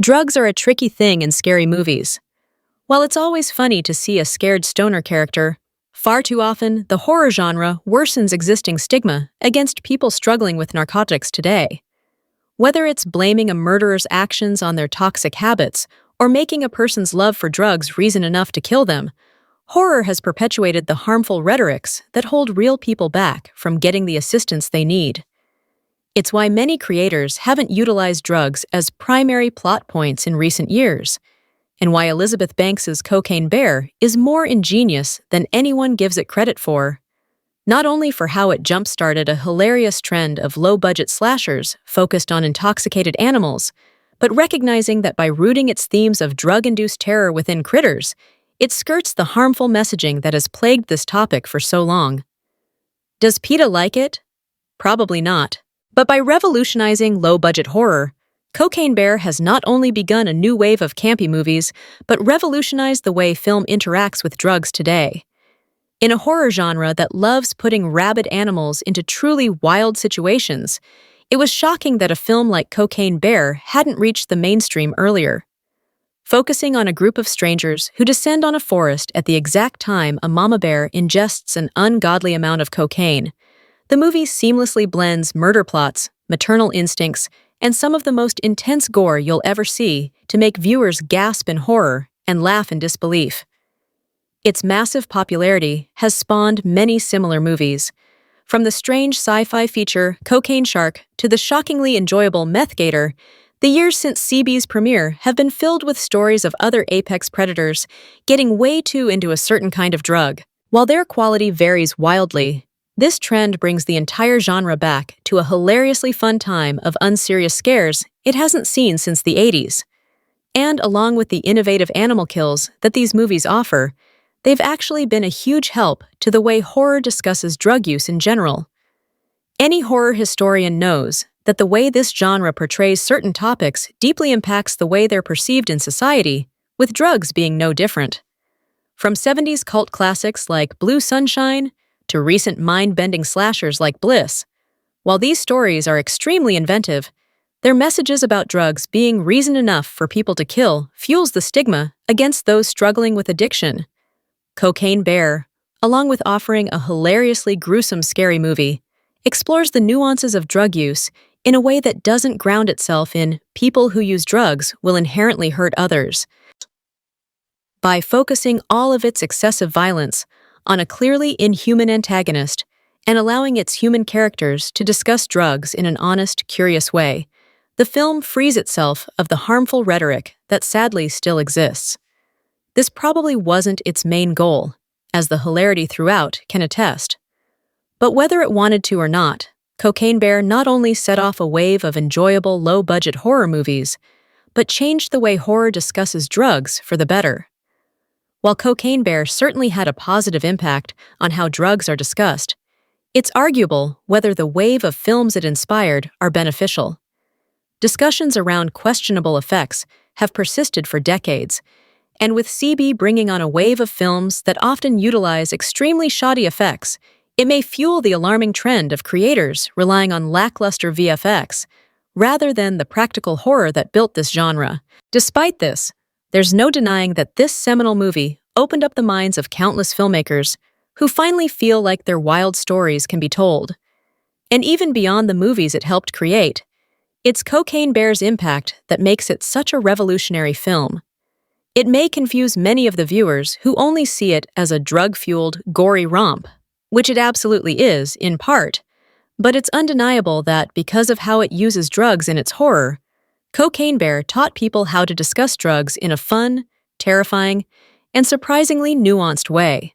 Drugs are a tricky thing in scary movies. While it's always funny to see a scared stoner character, far too often the horror genre worsens existing stigma against people struggling with narcotics today. Whether it's blaming a murderer's actions on their toxic habits or making a person's love for drugs reason enough to kill them, horror has perpetuated the harmful rhetorics that hold real people back from getting the assistance they need. It's why many creators haven't utilized drugs as primary plot points in recent years, and why Elizabeth Banks's Cocaine Bear is more ingenious than anyone gives it credit for. Not only for how it jump-started a hilarious trend of low-budget slashers focused on intoxicated animals, but recognizing that by rooting its themes of drug-induced terror within critters, it skirts the harmful messaging that has plagued this topic for so long. Does PETA like it? Probably not. But by revolutionizing low-budget horror, Cocaine Bear has not only begun a new wave of campy movies, but revolutionized the way film interacts with drugs today. In a horror genre that loves putting rabid animals into truly wild situations, it was shocking that a film like Cocaine Bear hadn't reached the mainstream earlier. Focusing on a group of strangers who descend on a forest at the exact time a mama bear ingests an ungodly amount of cocaine, the movie seamlessly blends murder plots, maternal instincts, and some of the most intense gore you'll ever see to make viewers gasp in horror and laugh in disbelief. Its massive popularity has spawned many similar movies, from the strange sci-fi feature Cocaine Shark to the shockingly enjoyable Meth Gator. The years since CB's premiere have been filled with stories of other apex predators getting way too into a certain kind of drug. While their quality varies wildly, this trend brings the entire genre back to a hilariously fun time of unserious scares it hasn't seen since the 80s. And along with the innovative animal kills that these movies offer, they've actually been a huge help to the way horror discusses drug use in general. Any horror historian knows that the way this genre portrays certain topics deeply impacts the way they're perceived in society, with drugs being no different. From 70s cult classics like Blue Sunshine to recent mind-bending slashers like Bliss, while these stories are extremely inventive, their messages about drugs being reason enough for people to kill fuels the stigma against those struggling with addiction. Cocaine Bear, along with offering a hilariously gruesome scary movie, explores the nuances of drug use in a way that doesn't ground itself in people who use drugs will inherently hurt others. By focusing all of its excessive violence on a clearly inhuman antagonist and allowing its human characters to discuss drugs in an honest, curious way, the film frees itself of the harmful rhetoric that sadly still exists. This probably wasn't its main goal, as the hilarity throughout can attest. But whether it wanted to or not, Cocaine Bear not only set off a wave of enjoyable low-budget horror movies, but changed the way horror discusses drugs for the better. While Cocaine Bear certainly had a positive impact on how drugs are discussed, it's arguable whether the wave of films it inspired are beneficial. Discussions around questionable effects have persisted for decades, and with CB bringing on a wave of films that often utilize extremely shoddy effects, it may fuel the alarming trend of creators relying on lackluster VFX rather than the practical horror that built this genre. Despite this, there's no denying that this seminal movie opened up the minds of countless filmmakers who finally feel like their wild stories can be told. And even beyond the movies it helped create, it's Cocaine Bear's impact that makes it such a revolutionary film. It may confuse many of the viewers who only see it as a drug-fueled, gory romp, which it absolutely is, in part, but it's undeniable that because of how it uses drugs in its horror, Cocaine Bear taught people how to discuss drugs in a fun, terrifying, and surprisingly nuanced way.